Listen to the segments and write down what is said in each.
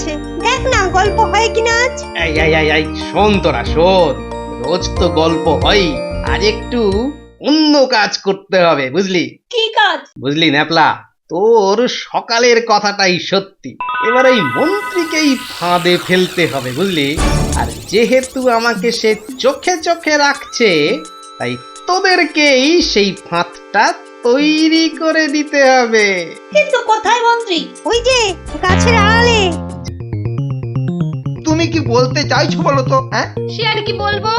গেছে, দেখ না গল্প হয় কিনা আজ। এই শোন তোরা শোন, রোজ তো গল্প হয়, আজ একটু অন্য কাজ করতে হবে বুঝলি। কি কাজ? বুঝলি ন্যাপলা, তোর সকালের কথাটাই সত্যি, এবার এই মন্ত্রীকেই ফাঁদে ফেলতে হবে বুঝলি। আর যেহেতু আমাকে সে চোখে চোখে রাখছে, তাই তোদেরকেই সেই ফাঁদটা তৈরি করে দিতে হবে। কিন্তু কোথায় মন্ত্রী? ওই যে গাছের আড়ালে। তুমি কি বলতে চাইছো বলো তো? হ্যাঁ, সে আর কি বলবো,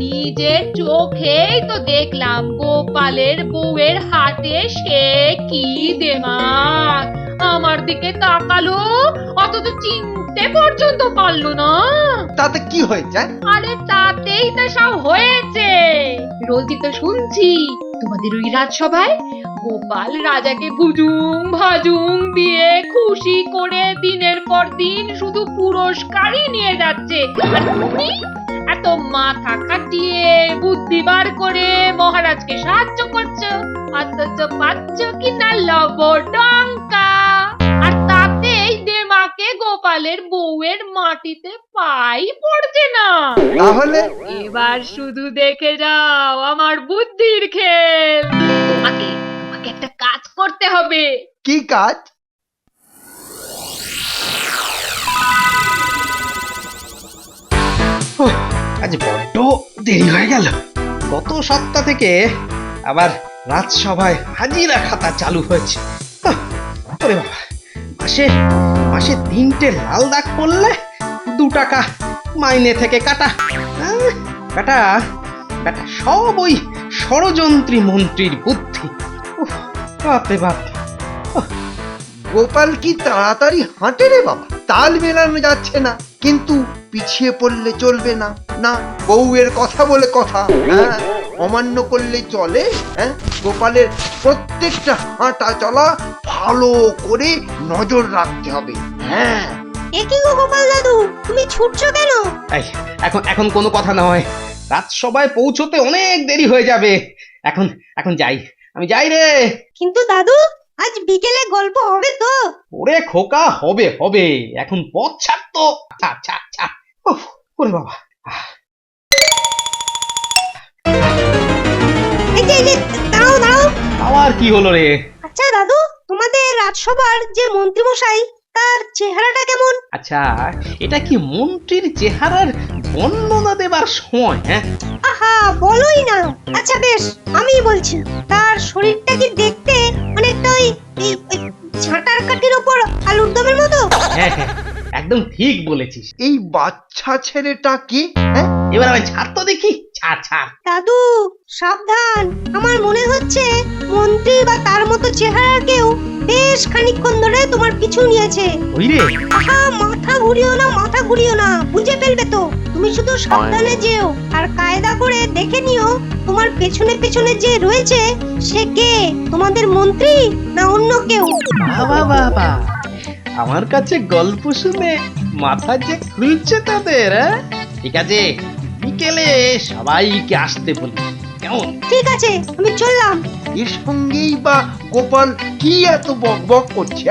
নিজের চোখেই তো দেখলাম গোপালের বউয়ের হাতে সে কি দেমাক। আমার দিকে তাকালো, অথচ চিনতে পর্যন্ত পারলো না। তাতে কি হয়েছে? আরে তাতেই তো সব হয়েছে। রোজই তো শুনছি তোমাদের ওই রাজসভায় গোপাল রাজাকে ভুজুং ভাজুং দিয়ে খুশি করে দিনের পর দিন শুধু পুরস্কারই নিয়ে যাচ্ছে, আর তুমি এত মাথা খাটিয়ে বুদ্ধি বার করে মহারাজকে সাহায্য করছো, অথচ পাচ্ছ কিনা লবডঙ্কা। আর তাতেই দেমাকে গোপালের বউয়ের মাটিতে পাই পড়ছে না। তাহলে এবার শুধু দেখে যাও আমার বুদ্ধির খেল। তোমাকে তোমাকে একটা কাজ করতে হবে। কি কাজ? আজ বড্ড দেরি হয়ে গেল। গত সপ্তাহ থেকে আবার রাজসভায় হাজিরা খাতা চালু হয়েছে। ওরে বাবা, মাসে মাসে 3টে লাল দাগ পড়লে 2 টাকা মাইনে থেকে কাটা। বেটা বেটা সব ওই ষড়যন্ত্রী মন্ত্রীর বুদ্ধি। বাপরে বাপ। গোপাল কি তাড়াতাড়ি হাঁটে রে বাবা? তাল মেলানো যাচ্ছে না, কিন্তু পিছিয়ে পড়লে চলবে না। না, বউয়ের কথা বলে কথা, হ্যাঁ, অমান্য করলে চলে? হ্যাঁ, গোপালের প্রত্যেকটা হাঁটা চলা ভালো করে নজর রাখতে হবে। হ্যাঁ, একই গো গোপাল দাদু, তুমি ছুটছো কেন? এই, এখন কোনো কথা নয়, রাজসভায় পৌঁছতে অনেক দেরি হয়ে যাবে। এখন যাই, আমি যাই রে। কিন্তু দাদু, আজ বিকেলে গল্প হবে তো? ওরে খোকা, হবে হবে, এখন পথ ছাড় তো। ছাড়। উফ, ওরে বাবা। এই যে দাঁড়াও। আবার কি হলো রে? আচ্ছা দাদু, তোমাদের রাজসভার যে মন্ত্রী মশাই, তার চেহারাটা কেমন? আচ্ছা, এটা কি মন্ত্রীর চেহারার বর্ণনা দেবার সময়? হ্যাঁ, আহা, বলোই না। আচ্ছা বেশ, আমি বলছি, তার শরীরটা কি দেখতে অনেকটা ওই ঝাঁটার কাঠির ওপর আলুর দমের মতো? হ্যাঁ, একদম ঠিক বলেছিস। এই বাচ্চা ছেলেটা কি? হ্যাঁ, এবার আমি ছাড় তো দেখি, ছাড়। দাদু সাবধান, আমার মনে হচ্ছে মন্ত্রী বা তার মতো চেহারার কেউ বেশ খানিকক্ষণ ধরে তোমার পিছু নিয়েছে। ওই রে, আহা, মাথা ঘুরিও না, বুঝে ফেলবে তো। তুমি শুধু সাবধানে যেও, আর কায়দা করে দেখে নিও তোমার পেছনে পেছনে যে রয়েছে সে কে, তোমাদের মন্ত্রী না অন্য কেউ। বাবা, আমার কাছে গল্প শুনে মাথা যে খুলছে তাদের। হ্যাঁ? ঠিক আছে, বিকেলে সবাইকে আসতে বলি, কেমন? ঠিক আছে, আমি চললাম। এর সঙ্গেই বা গোপাল কি এত বকবক করছে?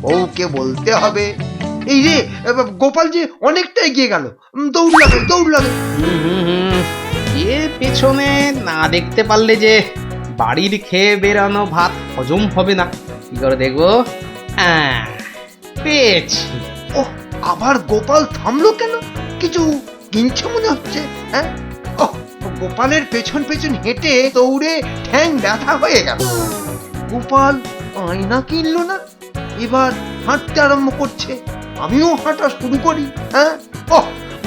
বউকে বলতে হবে। এই রে, গোপাল যে অনেকটা এগিয়ে গেল। দৌড় লাগে। এর পেছনে না দেখতে পারলে যে বাড়ির খেয়ে বেরানো ভাত হজম হবে না। কি করে দেখবো? পেয়েছি। ওহ, আবার গোপাল থামলো কেন? কিছু কিনছে মনে হচ্ছে। হ্যাঁ, গোপালের পেছন হেঁটে দৌড়ে ঠ্যাং ব্যথা হয়ে গেল। গোপাল আয়না কিনলো না, এবার হাঁটতে আরম্ভ করছে। আমিও হাঁটা শুরু করি। হ্যাঁ,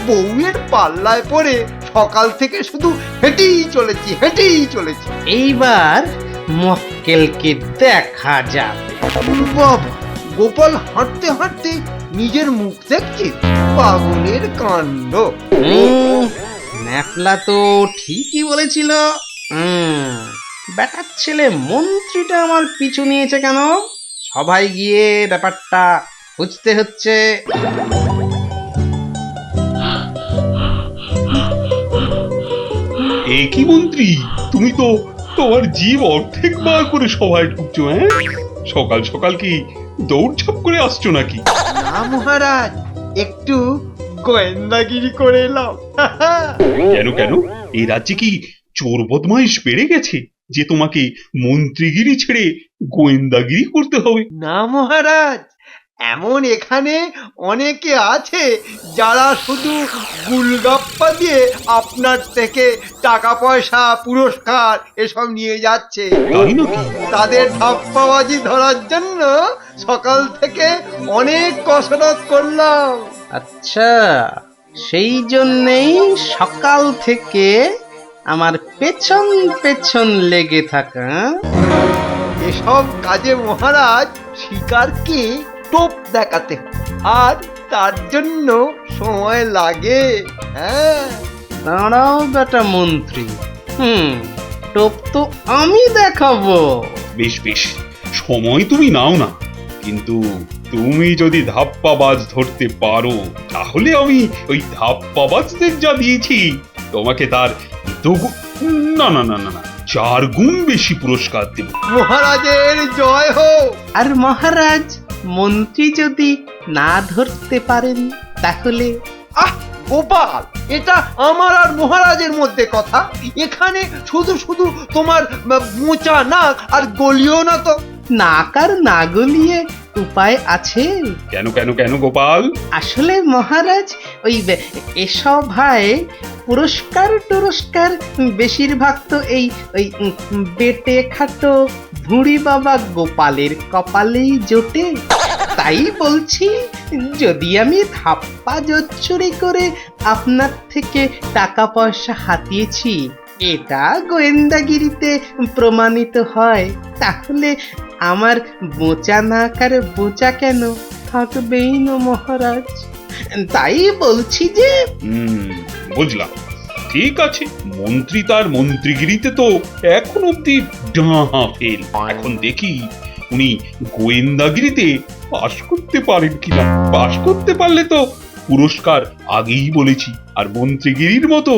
বউয়ের পাল্লায় পড়ে সকাল থেকে শুধু হেঁটেই চলেছি। এইবার মক্কেলকে দেখা যাবে। বাবা, গোপাল হাঁটতে নিজের মুখ দেখছে। পাগলের কাণ্ড। ন্যাপলা তো ঠিকই বলেছিল। বেটার ছেলে মন্ত্রীটা আমার পিছু নিয়েছে কেন? সবাই গিয়ে ব্যাপারটা বুঝতে হচ্ছে। কি মন্ত্রী, তুমি তো তোমার জীব অর্ধেক বার করে সভায় ঢুকছো। হ্যাঁ, সকাল সকাল কি দৌড়ঝাঁপ করে আসছো নাকি? না মহারাজ, একটু গোয়েন্দাগিরি করে এলাম। কেন কেন, এই রাজ্যে কি চোর বদমাইশ বেড়ে গেছে যে তোমাকে মন্ত্রীগিরি ছেড়ে গোয়েন্দাগিরি করতে হবে? না মহারাজ, এমন এখানে অনেকে আছে যারা শুধু গুলগাপ্পা দিয়ে আপনার থেকে টাকা পয়সা পুরস্কার এসব নিয়ে যাচ্ছে। তাই নাকি? তাদের ধাপ্পাবাজি ধরার জন্য সকাল থেকে অনেক কসরত করলাম। আচ্ছা, সেই জন্যেই সকাল থেকে আমার পেছন পেছন লেগে থাকা। এসব কাজে মহারাজ শিকারকে টোপ দেখাতে হয়, আর তার জন্য সময় লাগে। হ্যাঁ, দাঁড়াও বেটা মন্ত্রী, টোপ তো আমি দেখাবো। বেশ বেশ, সময় তুমি নাও না, কিন্তু তুমি যদি ধাপ্পাবাজ ধরতে পারো তাহলে আমি ওই ধাপ্পাবাজদের যা দিয়েছি তোমাকে তার না না না না না 4 গুণ বেশি পুরস্কার দেব। মহারাজের জয় হোক। আর মহারাজ, মন্ত্রী যদি না ধরতে পারেন তাহলে? আহ গোপাল, এটা আমার আর মহারাজের মধ্যে কথা। এখানে শুধু শুধু তোমার মোচা নাক আর গলিও না তো। নাক আর না গলিয়ে উপায় আছে? কেন কেন কেন গোপাল? আসলে মহারাজ, ওই এসব ভাই পুরস্কার টুরস্কার বেশিরভাগ তো এই ওই বেটে খাটো ভুঁড়ি বাবা গোপালের কপালেই জোটে। তাই বলছি, যদি আমি ধাপ্পা জোচ্চুরি করে আপনার থেকে টাকা পয়সা হাতিয়েছি, এটা গোয়েন্দাগিরিতে প্রমাণিত হয়, তাহলে আমার বোচা নাক আর বোচা কেন থাকবেই না মহারাজ। তাই বলছি যে বুঝলাম, ঠিক আছে, মন্ত্রী তার মন্ত্রীগিরিতে তো এখন অব্দি ডাহা ফেল। এখন দেখি উনি গোয়েন্দাগিরিতে পাশ করতে পারেন কিনা। পাশ করতে পারলে তো পুরস্কার আগেই বলেছি, আর মন্ত্রীগিরির মতো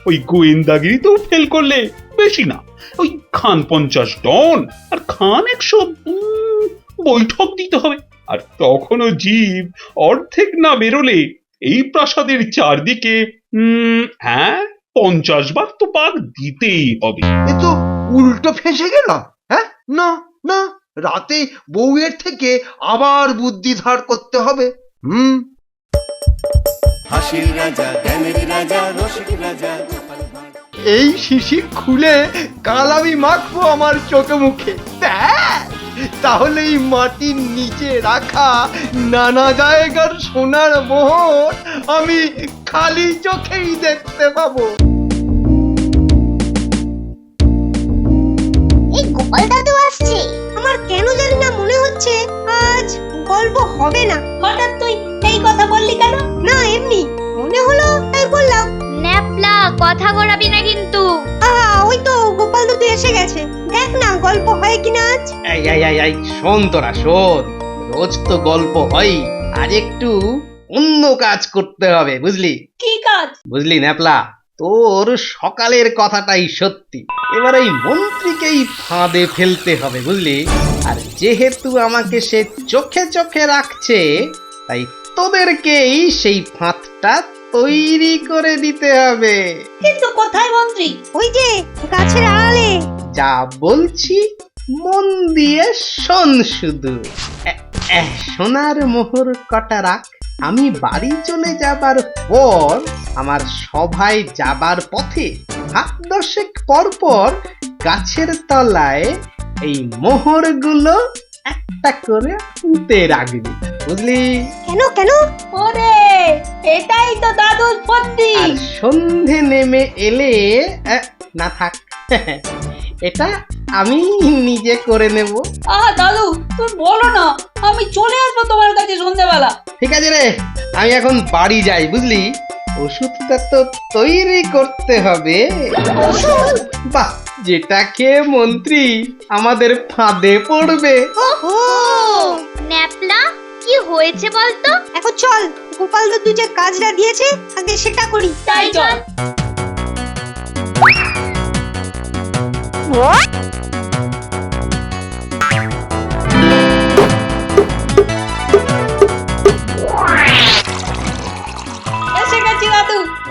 ওই গোয়েন্দাগিরিতেও ফেল করলে বেশি না, ওই খান 50 ডন আর খান 100 বৈঠক দিতে হবে। আর তখনও জীব অর্ধেক না বেরোলে এই প্রাসাদের চারদিকে 50 বার তো পাক দিতেই হবে। এ তো উল্টো ফেঁসে গেলাম। হ্যাঁ, না না, রাতে বউয়ের থেকে আবার বুদ্ধি ধার করতে হবে। হাসির রাজা, জ্ঞানের রাজা, রসিক রাজা। এই শিশি খুলে কাল আমি মাখবো আমার চোখে মুখে। ব্যাস, তাহলে এই মাটির নিচে রাখা নানা জায়গার সোনার মোহর আমি খালি চোখেই দেখতে পাবো। এই গোপাল দাদু আসছে। আমার কেন জানি না মনে হচ্ছে আজ গল্প হবে না। হঠাৎ তুই এই কথা বললি কেন? না, এমনি মনে হলো তাই বললাম। ন্যাপলা, কথা বলাবি না কিন্তু। ওই তো গোপাল দাদু এসে গেছে। দেখ না গল্প হয় কিনা আজ। এই শোন তোরা, শোন, রোজ তো গল্প হয়, আজ একটু অন্য কাজ করতে হবে, বুঝলি? কি কাজ? বুঝলি ন্যাপলা, তোর সকালের কথাটাই সত্যি। এবার এই মন্ত্রীকেই ফাঁদে ফেলতে হবে, বুঝলি? আর যেহেতু আমাকে সে চোখে চোখে রাখছে, তাই তোদেরকেই সেই ফাঁদটা তৈরি করে দিতে হবে। কিন্তু কোথায় মন্ত্রী? ওই যে গাছের আড়ালে। যা বলছি মন দিয়ে শোন শুধু। সোনার মোহর কটা রাখ। আমি বাড়ি চলে যাবার পর আমার সভায় যাবার পথে 10 পর পর গাছের তলায় এই মোহরগুলো একটা করে পুঁতে রাখবি, বুঝলি? কেন কেন? ওরে, এটাই তো দাদুর বুদ্ধি। আর সন্ধে নেমে এলে না থাক, এটা আমি নিজে করে নেব। দাদু তুমি বলো না, আমি চলে আসবো তোমার কাছে সন্ধ্যাবেলা। ঠিক আছে রে, আমি এখন বাড়ি যাই, বুঝলি? ওষুধটা তো তৈরি করতে হবে। বাহ, যেটা খেয়ে মন্ত্রী আমাদের ফাঁদে পড়বে। ন্যাপলা, কি হয়েছে বলতো? এখন চল, গোপাল দাদু যে কাজটা দিয়েছে আগে সেটা করি। তাই চল।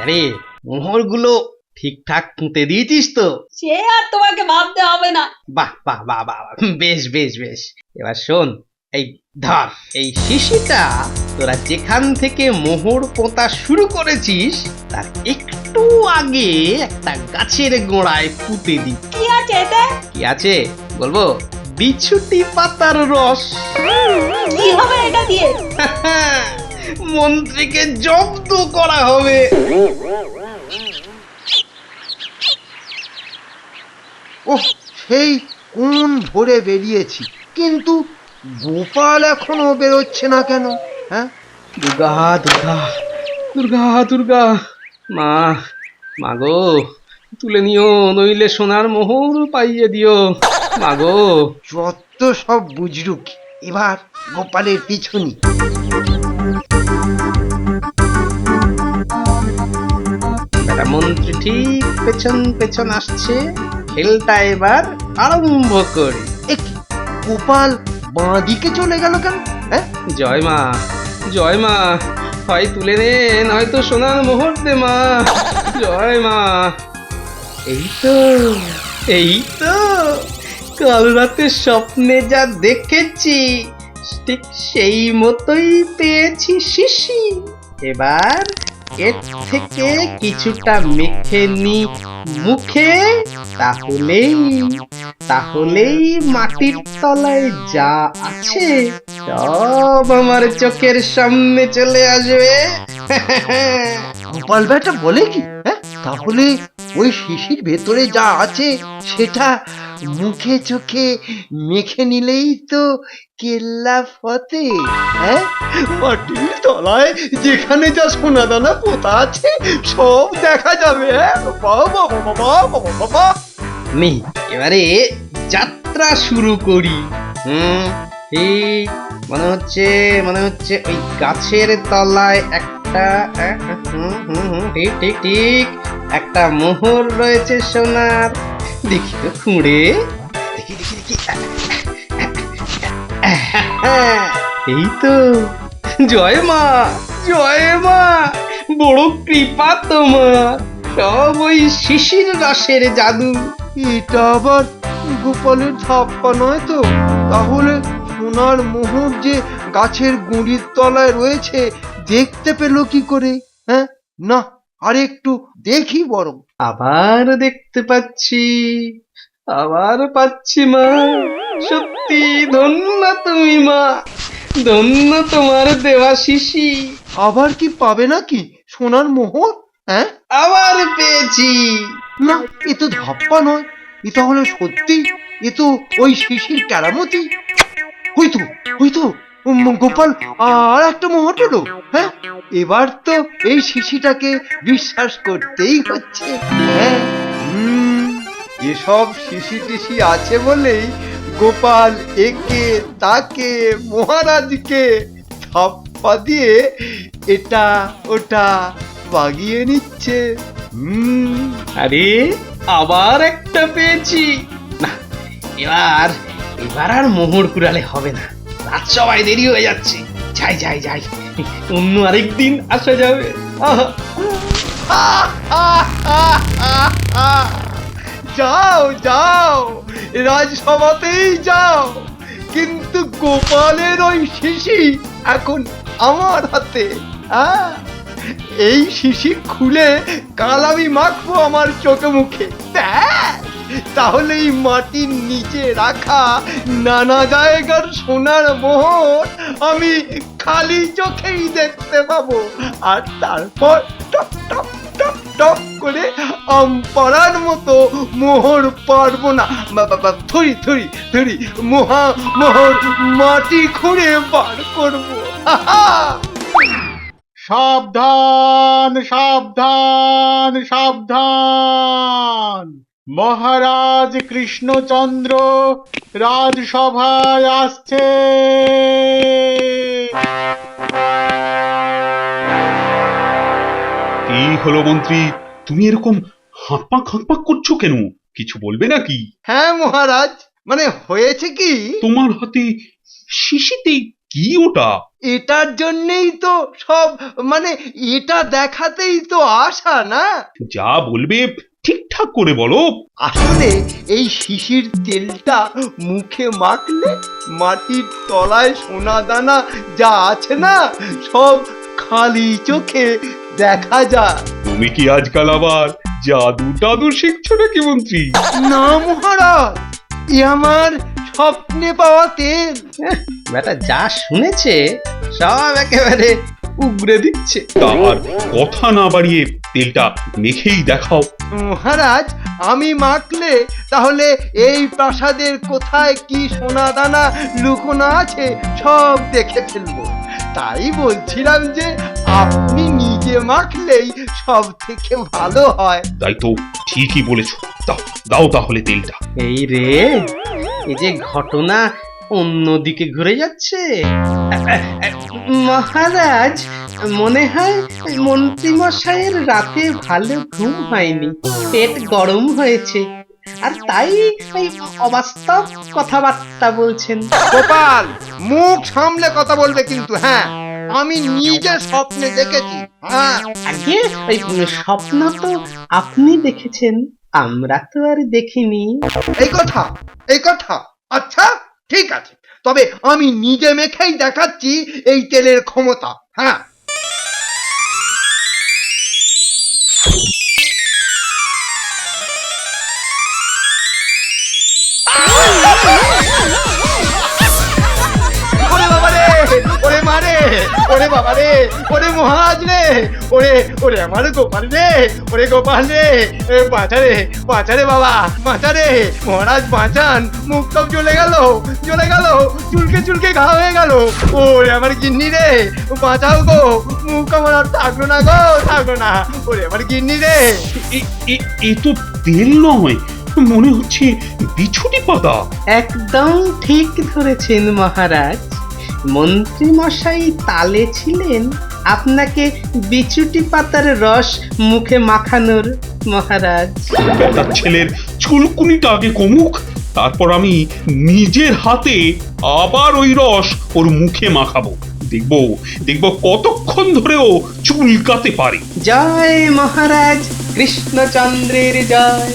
আরে মোহরগুলো ঠিকঠাক পুঁতে দিয়েছিস তো? সে আর তোমাকে ভাবতে হবে না। বাহ বাহ বাহ বাহ বাহ, বেশ বেশ বেশ। এবার শোন, এই ধর এই শিশিটা তোরা যেখান থেকে মোহর পোঁতা শুরু করেছিস তার একটু আগে একটা গাছের গোড়ায় পুঁতে দি। কি আছে এতে? কি আছে বলবো? বিছুটি পাতার রস। কি হবে এটা দিয়ে? মন্ত্রীকে জব্দ করা হবে। ওহ, সেই কোন ভোরে বেরিয়েছি, কিন্তু গোপাল এখনো বেরোচ্ছে না কেন? হ্যাঁ, দুর্গা দুর্গা দুর্গা দুর্গা, মা মাগো তুলে নিও, নইলে সোনার মোহর পাইয়ে দিও মাগো। যত সব বুঝরুক, এবার গোপালের পিছনি। বেটা মন্ত্রী ঠিক পেছন পেছন আসছে, খেলটা এবার আরম্ভ করি। কি, গোপাল বাঁ দিকে চলে গেল কেন? হ্যাঁ, জয় মা, জয় মা, হয় তুলে নে নয়তো সোনার মোহর দে মা, জয় মা। এই তো, এই তো কাল রাতে স্বপ্নে যা দেখেছি ঠিক সেই মতোই পেয়েছি শিশি। এবার এর থেকে কিছুটা মেখে নি মুখে, তাহলেই মাটির তলায় যা আছে সব আমার চোখের সামনে চলে আসবে। গোপাল বেটা বলে কি? হ্যাঁ, তাহলে ওই শিশির ভেতরে যা আছে সেটা মুখে চোখে মেখে নিলেই তো কেল্লা ফতে। হ্যাঁ, মাটির তলায় যেখানে যা সোনা দানা পোতা আছে সব দেখা যাবে। বাবা বাবা বাবা বাবা, নি এবারে যাত্রা শুরু করি। ঠিক মনে হচ্ছে ওই গাছের তলায় একটা ঠিক ঠিক ঠিক একটা মোহর রয়েছে সোনার। দেখি তো খুঁড়ে, দেখি দেখি দেখি, এই তো। জয় মা, জয় মা, বড় কৃপা তোমার, সব ওই শিশির রসের জাদু। এটা আবার গোপালের ধাপ্পা নয় তো? তাহলে সোনার মোহর যে গাছের গুঁড়ির তলায় রয়েছে দেখতে পেল কি করে? হ্যাঁ, না আর একটু দেখি বরং। আবার দেখতে পাচ্ছি, আবার পাচ্ছি মা। সত্যি ধন্য তুমি মা, ধন্য তোমার দেওয়া শিশি। আবার কি পাবে নাকি সোনার মোহর? হ্যাঁ, আবার পেয়েছি। না, এ তো ধাপ্পা নয়, এ তাহলে সত্যি, এ তো ওই শিশির কেরামতি। হয়তো হয়তো গোপাল আর একটা মোহর পেল। হ্যাঁ, এবার তো এই শিশিটাকে বিশ্বাস করতেই হচ্ছে। হ্যাঁ, এসব শিশি টিশি আছে বলেই গোপাল একে তাকে মহারাজকে ধাপ্পা দিয়ে এটা ওটা বাগিয়ে নিচ্ছে। আরে আবার একটা পেয়েছি। না, এবার আর মোহর কুড়ালে হবে না, রাত সবাই দেরি হয়ে যাচ্ছে। যাই যাই যাই, অন্য আরেকদিন আসা যাবে। যাও যাও, রাজসভাতেই যাও, কিন্তু গোপালের ওই শিশি এখন আমার হাতে। এই শিশি খুলে কাল আমি মাখবো আমার চোখে মুখে, তাহলে এই মাটির নিচে রাখা নানা জায়গার সোনার মোহর আমি খালি চোখেই দেখতে পাবো। আর তারপর টপ টপ টপ টপ করে আম পাড়ার মতো মোহর পারবো না, থরি থরি থরি মোহর মাটি খুঁড়ে বার করবো। সাবধান সাবধান সাবধান, মহারাজ কৃষ্ণচন্দ্র রাজসভায় আসছে। কি হলো মন্ত্রী, তুমি এরকম হাঁপাক হাঁপাক করছো কেন? কিছু বলবে নাকি? হ্যাঁ মহারাজ, মানে হয়েছে কি, তোমার হাতে শিশিতে কি ওটা? এটার জন্যই তো সব, মানে এটা দেখাতেই তো আসা না। যা বলবে ঠিকঠাক করে বলো। আসলে এই শিশির তেলটা মুখে মাখলে মাটির তলায় সোনা দানা যা আছে না, সব খালি চোখে দেখা যায়। তুমি কি আজকাল আবার জাদু টাদু শিখছো নাকি মন্ত্রী? না মহারাজ, এ আমার স্বপ্নে পাওয়া তেল। বেটা যা শুনেছে সব একেবারে উগরে দিচ্ছে। তার কথা না বাড়িয়ে তেলটা মেখেই দেখাও। মহারাজ, আমি মাখলে তাহলে এই প্রাসাদের কোথায় কি সোনা দানা লুকোনো আছে সব দেখে ফেলবো। তাই বলছিলাম যে আপনি নিজে মাখলেই সব থেকে ভালো হয়। তাই তো, ঠিকই বলেছ। দাও দাও তাহলে তেলটা। এই রে, এই যে ঘটনা অন্যদিকে ঘুরে যাচ্ছে। মহারাজ, মনে হয় মন্ত্রী মশাইয়ের রাতে ভালো ঘুম হয়নি, পেট গরম হয়েছে, আর তাই এই অবাস্তব কথাবার্তা বলছেন। গোপাল, মুখ সামলে কথা বলবে কিন্তু। হ্যাঁ, আমি নিজে স্বপ্নে দেখেছি। হ্যাঁ, আগে ওই স্বপ্ন তো আপনি দেখেছেন, আমরা তো আর দেখিনি। এই কথা, এই কথা। আচ্ছা, ঠিক আছে, তবে আমি নিজে মেখেই দেখাচ্ছি এই তেলের ক্ষমতা। হ্যাঁ, ওরে বাবা রে, ওরে মারে, ওরে বাবা রে, ওরে মহারাজ রে, ওরে ওরে আমার গোপাল রে, ওরে গোপাল রে, বাঁচারে বাঁচারে বাবা, বাঁচারে মহারাজ, বাঁচান। মুখ সব জ্বলে গেল, জ্বলে গেল, চুলকে চুলকে ঘা হয়ে গেল। ওরে আমার গিন্নি রে, বাঁচাও গো, মুখ আমার আর থাকলো না গো, থাকলো না। ওরে আমার গিন্নি রে। এ তো তেল নয়, মনে হচ্ছে বিছুটি পাতা। একদম ঠিক ধরেছেন মহারাজ, মন্ত্রী মশাই তালে ছিলেন আপনাকে বিচুটি পাতার রস মুখে মাখানোর। মহারাজ, তার ছেলের চুলকুনিটা আগে কমুক, তারপর আমি নিজের হাতে আবার ওই রস ওর মুখে মাখাবো। দেখবো দেখবো কতক্ষণ ধরেও চুলকাতে পারে। জয় মহারাজ কৃষ্ণচন্দ্রের জয়।